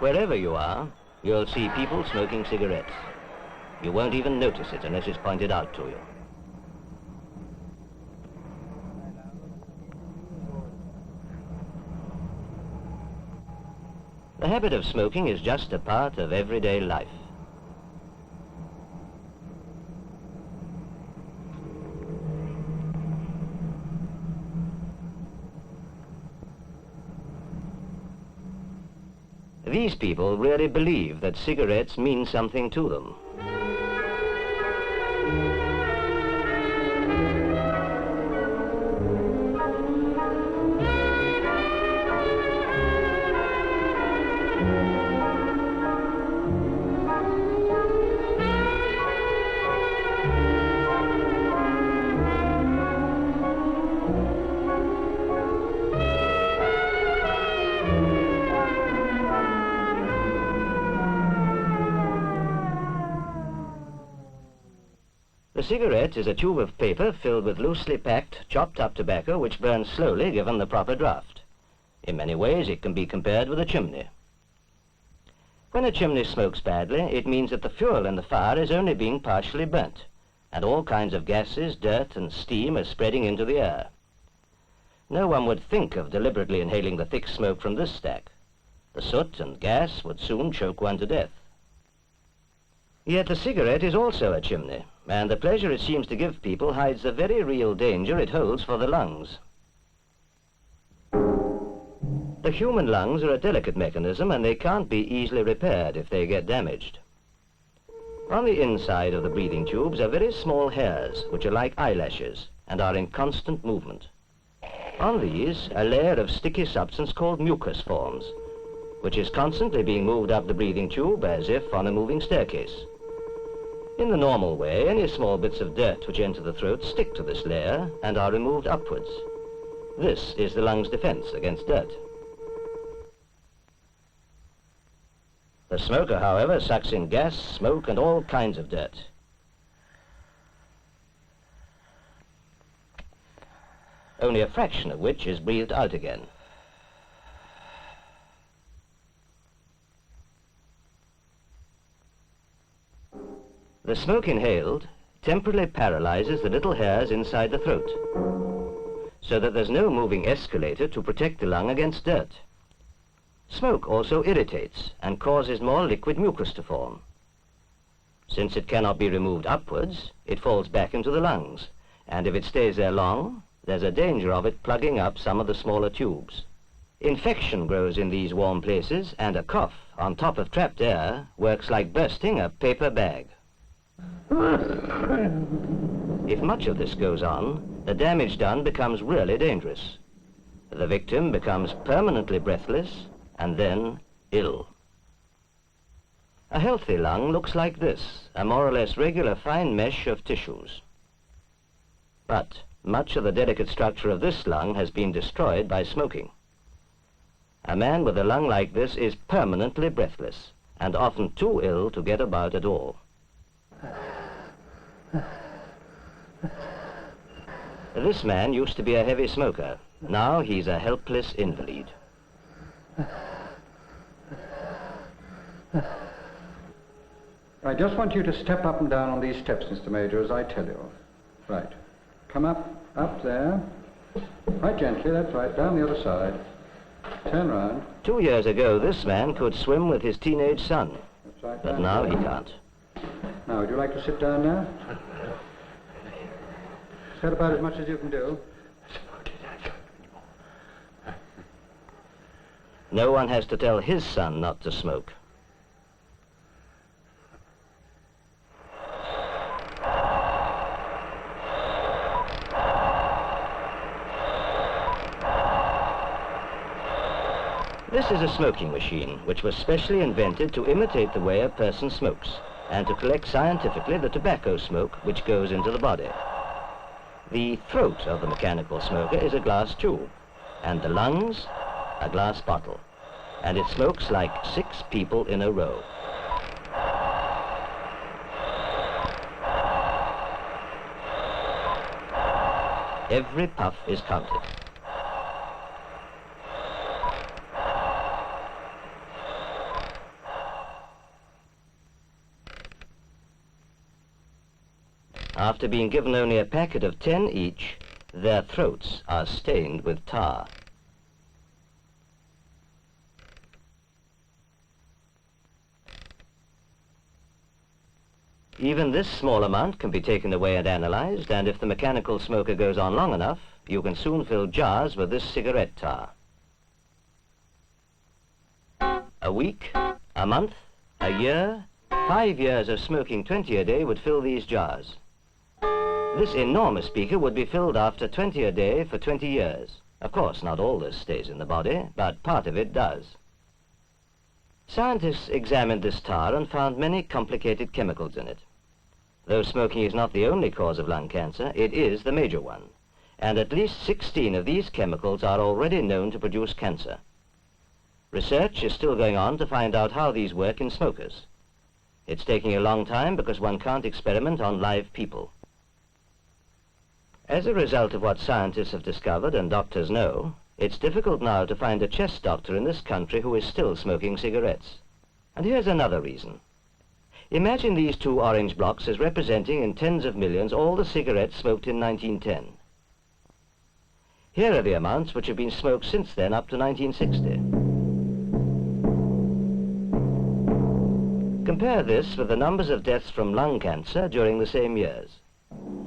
Wherever you are, you'll see people smoking cigarettes. You won't even notice it unless it's pointed out to you. The habit of smoking is just a part of everyday life. These people really believe that cigarettes mean something to them. The cigarette is a tube of paper filled with loosely packed, chopped up tobacco which burns slowly given the proper draft. In many ways it can be compared with a chimney. When a chimney smokes badly, it means that the fuel in the fire is only being partially burnt, and all kinds of gases, dirt and steam are spreading into the air. No one would think of deliberately inhaling the thick smoke from this stack. The soot and gas would soon choke one to death. Yet the cigarette is also a chimney, and the pleasure it seems to give people hides the very real danger it holds for the lungs. The human lungs are a delicate mechanism, and they can't be easily repaired if they get damaged. On the inside of the breathing tubes are very small hairs, which are like eyelashes, and are in constant movement. On these, a layer of sticky substance called mucus forms, which is constantly being moved up the breathing tube as if on a moving staircase. In the normal way, any small bits of dirt which enter the throat stick to this layer and are removed upwards. This is the lungs' defense against dirt. The smoker, however, sucks in gas, smoke, and all kinds of dirt. Only a fraction of which is breathed out again. The smoke inhaled temporarily paralyzes the little hairs inside the throat, so that there's no moving escalator to protect the lung against dirt. Smoke also irritates and causes more liquid mucus to form. Since it cannot be removed upwards, it falls back into the lungs, and if it stays there long, there's a danger of it plugging up some of the smaller tubes. Infection grows in these warm places, and a cough on top of trapped air works like bursting a paper bag. If much of this goes on, the damage done becomes really dangerous. The victim becomes permanently breathless and then ill. A healthy lung looks like this, a more or less regular fine mesh of tissues. But much of the delicate structure of this lung has been destroyed by smoking. A man with a lung like this is permanently breathless and often too ill to get about at all. This man used to be a heavy smoker. Now he's a helpless invalid. I just want you to step up and down on these steps, Mr. Major, as I tell you. Right. Come up there. Right gently, that's right. Down the other side. Turn round. 2 years ago, this man could swim with his teenage son. That's right. But now he can't. Now, would you like to sit down now? Is that about as much as you can do? No one has to tell his son not to smoke. This is a smoking machine, which was specially invented to imitate the way a person smokes, and to collect scientifically the tobacco smoke which goes into the body. The throat of the mechanical smoker is a glass tube, and the lungs, a glass bottle, and it smokes like 6 people in a row. Every puff is counted. after being given only a packet of 10 each, their throats are stained with tar. Even this small amount can be taken away and analyzed, and if the mechanical smoker goes on long enough, you can soon fill jars with this cigarette tar. A week, a month, a year, 5 years of smoking 20 a day would fill these jars. This enormous beaker would be filled after 20 a day for 20 years. Of course, not all this stays in the body, but part of it does. Scientists examined this tar and found many complicated chemicals in it. Though smoking is not the only cause of lung cancer, it is the major one, and at least 16 of these chemicals are already known to produce cancer. Research is still going on to find out how these work in smokers. It's taking a long time because one can't experiment on live people. As a result of what scientists have discovered and doctors know, it's difficult now to find a chest doctor in this country who is still smoking cigarettes. And here's another reason. Imagine these 2 orange blocks as representing in tens of millions all the cigarettes smoked in 1910. Here are the amounts which have been smoked since then up to 1960. Compare this with the numbers of deaths from lung cancer during the same years.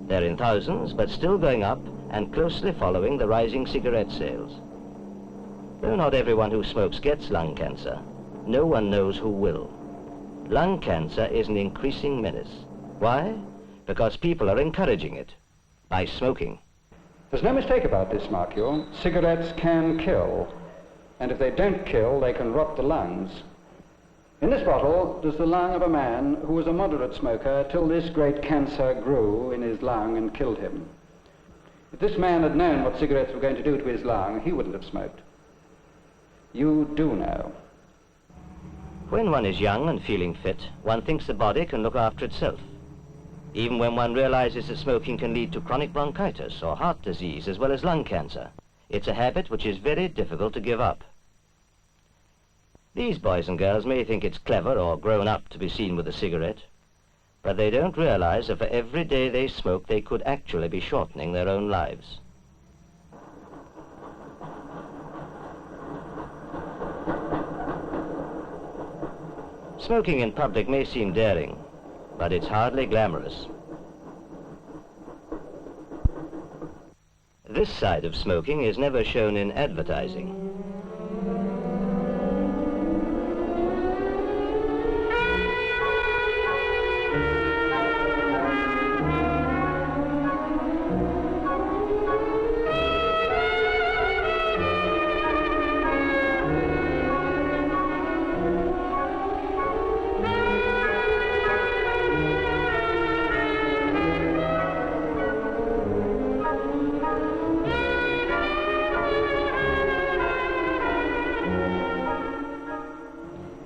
They're in thousands, but still going up and closely following the rising cigarette sales. Though not everyone who smokes gets lung cancer, no one knows who will. Lung cancer is an increasing menace. Why? Because people are encouraging it by smoking. There's no mistake about this, mark you. Cigarettes can kill, and if they don't kill, they can rot the lungs. In this bottle, there's the lung of a man who was a moderate smoker till this great cancer grew in his lung and killed him. If this man had known what cigarettes were going to do to his lung, he wouldn't have smoked. You do know. When one is young and feeling fit, one thinks the body can look after itself. Even when one realizes that smoking can lead to chronic bronchitis or heart disease as well as lung cancer, it's a habit which is very difficult to give up. These boys and girls may think it's clever or grown up to be seen with a cigarette, but they don't realize that for every day they smoke, they could actually be shortening their own lives. Smoking in public may seem daring, but it's hardly glamorous. This side of smoking is never shown in advertising.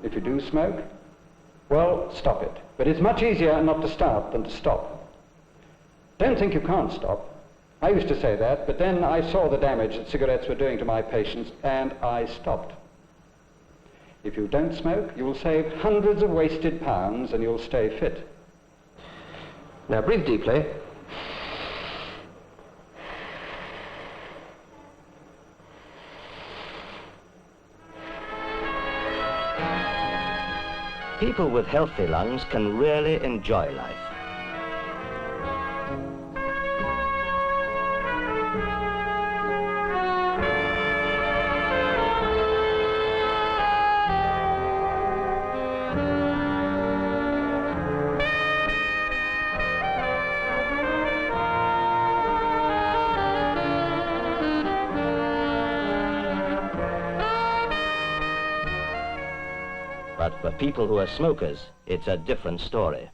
If you do smoke, well, stop it. But it's much easier not to start than to stop. Don't think you can't stop. I used to say that, but then I saw the damage that cigarettes were doing to my patients, and I stopped. If you don't smoke, you'll save hundreds of wasted pounds and you'll stay fit. Now breathe deeply. People with healthy lungs can really enjoy life. But for people who are smokers, it's a different story.